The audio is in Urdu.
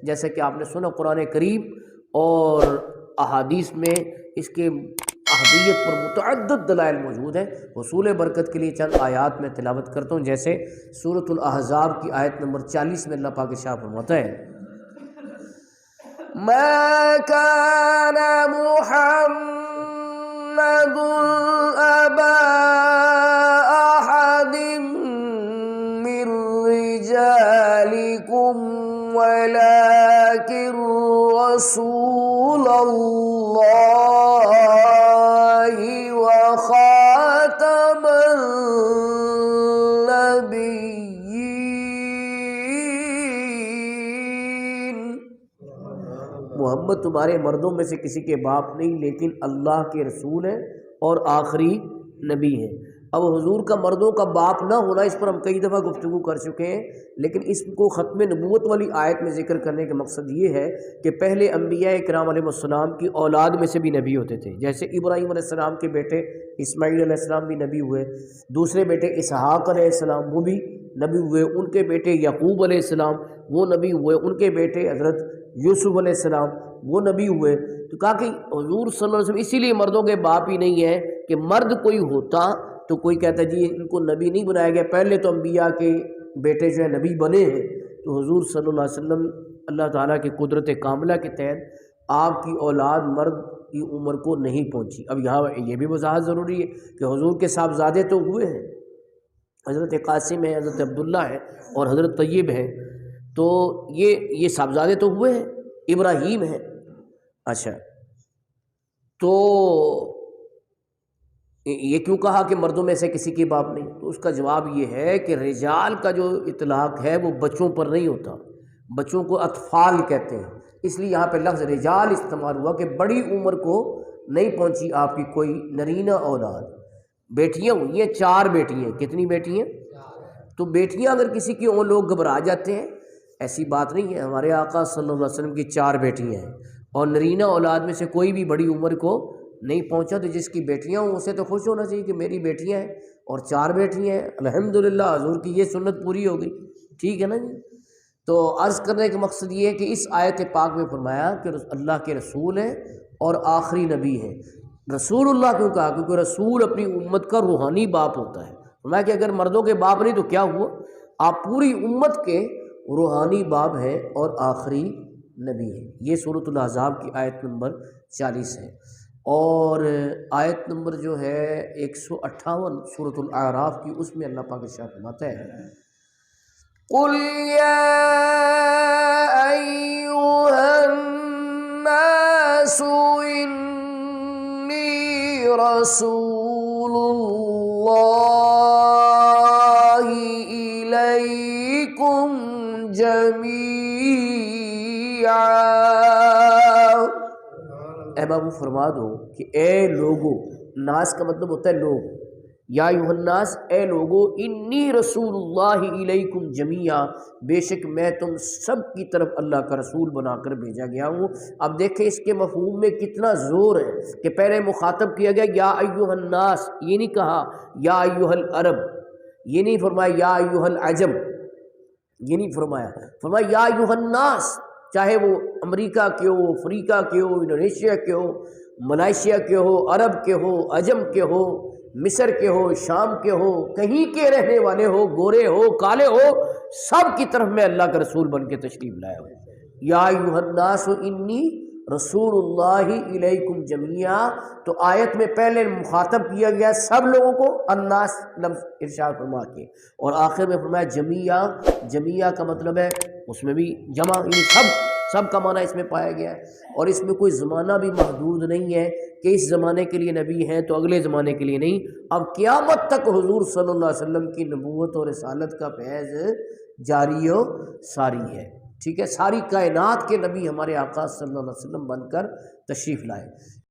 جیسا کہ آپ نے سنا قرآن کریم اور احادیث میں اس کے اہمیت پر متعدد دلائل موجود ہیں۔ حصول برکت کے لیے چند آیات میں تلاوت کرتا ہوں، جیسے سورۃ الاحزاب کی آیت نمبر 40 میں اللہ پاک ارشاد فرماتا ہے ما كان محمد أبا أحد من رجالكم ولكن رسول الله وخاتم النبيين۔ محمد تمہارے مردوں میں سے کسی کے باپ نہیں، لیکن اللہ کے رسول ہیں اور آخری نبی ہیں۔ اب حضور کا مردوں کا باپ نہ ہونا، اس پر ہم کئی دفعہ گفتگو کر چکے ہیں، لیکن اس کو ختم نبوت والی آیت میں ذکر کرنے کا مقصد یہ ہے کہ پہلے انبیاء کرام علیہ السلام کی اولاد میں سے بھی نبی ہوتے تھے، جیسے ابراہیم علیہ السلام کے بیٹے اسماعیل علیہ السلام بھی نبی ہوئے، دوسرے بیٹے اسحاق علیہ السلام وہ بھی نبی ہوئے، ان کے بیٹے یعقوب علیہ السلام وہ نبی ہوئے، ان کے بیٹے حضرت یوسف علیہ السلام وہ نبی ہوئے۔ تو کہا کہ حضور صلی اللہ علیہ وسلم اسی لیے مردوں کے باپ ہی نہیں ہے کہ مرد کوئی ہوتا تو کوئی کہتا جی ان کو نبی نہیں بنایا گیا، پہلے تو انبیاء کے بیٹے جو ہے نبی بنے ہیں۔ تو حضور صلی اللہ علیہ وسلم اللہ تعالیٰ کی قدرت کاملہ کے تحت آپ کی اولاد مرد کی عمر کو نہیں پہنچی۔ اب یہاں یہ بھی وضاحت ضروری ہے کہ حضور کے صاحبزادے تو ہوئے ہیں، حضرت قاسم ہے، حضرت عبداللہ ہے اور حضرت طیب ہے، تو یہ صاحبزادے تو ہوئے ہیں، ابراہیم ہے۔ اچھا، تو یہ کیوں کہا کہ مردوں میں سے کسی کے باپ نہیں؟ تو اس کا جواب یہ ہے کہ رجال کا جو اطلاق ہے وہ بچوں پر نہیں ہوتا، بچوں کو اطفال کہتے ہیں، اس لیے یہاں پہ لفظ رجال استعمال ہوا کہ بڑی عمر کو نہیں پہنچی آپ کی کوئی نرینہ اولاد۔ بیٹیاں ہوئی ہیں 4 بیٹیاں، کتنی بیٹی ہیں؟ تو بیٹیاں اگر کسی کی اور لوگ گھبرا جاتے ہیں، ایسی بات نہیں ہے، ہمارے آقا صلی اللہ علیہ وسلم کی 4 بیٹیاں ہیں اور نرینہ اولاد میں سے کوئی بھی بڑی عمر کو نہیں پہنچا، تو جس کی بیٹیاں ہوں اسے تو خوش ہونا چاہیے کہ میری بیٹیاں ہیں اور 4 بیٹیاں ہیں، الحمدللہ حضور کی یہ سنت پوری ہو گئی، ٹھیک ہے نا جی۔ تو عرض کرنے کا مقصد یہ ہے کہ اس آیت پاک میں فرمایا کہ اللہ کے رسول ہیں اور آخری نبی ہیں۔ رسول اللہ کیوں کہا؟ کیونکہ رسول اپنی امت کا روحانی باپ ہوتا ہے۔ فرمایا کہ اگر مردوں کے باپ نہیں تو کیا ہوا؟ آپ پوری امت کے روحانی باپ ہیں اور آخری نبی ہیں۔ یہ سورۃ الاحزاب کی آیت نمبر 40 ہے، اور آیت نمبر جو ہے 158 سورۃ الاعراف کی، اس میں اللہ پاک ارشاد فرماتا ہے قُلْ يَا أَيُّهَا النَّاسُ إِنِّي رَسُولُ اللَّهِ إِلَيْكُمْ جَمِيعًا۔ اے بابو فرما دو کہ اے لوگو، ناس کا مطلب ہوتا ہے لوگ، یا ایھا الناس اے لوگو، انی رسول اللہ الیکم جمیعا، بے شک میں تم سب کی طرف اللہ کا رسول بنا کر بھیجا گیا ہوں۔ اب دیکھیں اس کے مفہوم میں کتنا زور ہے کہ پہلے مخاطب کیا گیا یا ایھا الناس، یہ نہیں کہا یا ایھا العرب، یہ نہیں فرمایا یا ایھا العجم، یہ نہیں فرمایا، فرمایا یا ایھا الناس، چاہے وہ امریکہ کے ہو، افریقہ کے ہو، انڈونیشیا کے ہو، ملائیشیا کے ہو، عرب کے ہو، عجم کے ہو، مصر کے ہو، شام کے ہو، کہیں کے رہنے والے ہو، گورے ہو، کالے ہو، سب کی طرف میں اللہ کا رسول بن کے تشریف لایا ہوں۔ یا ایھا الناس انی رسول اللہ الیکم جمیعا، تو آیت میں پہلے مخاطب کیا گیا سب لوگوں کو، الناس لفظ ارشاد فرما کے، اور آخر میں فرمایا جمیعا۔ جمیعا کا مطلب ہے اس میں بھی جمع، یعنی سب کا معنی اس میں پایا گیا ہے، اور اس میں کوئی زمانہ بھی محدود نہیں ہے کہ اس زمانے کے لیے نبی ہیں تو اگلے زمانے کے لیے نہیں۔ اب قیامت تک حضور صلی اللہ علیہ وسلم کی نبوت اور رسالت کا فیض جاری و ساری ہے، ٹھیک ہے، ساری کائنات کے نبی ہمارے آقا صلی اللہ علیہ وسلم بن کر تشریف لائے۔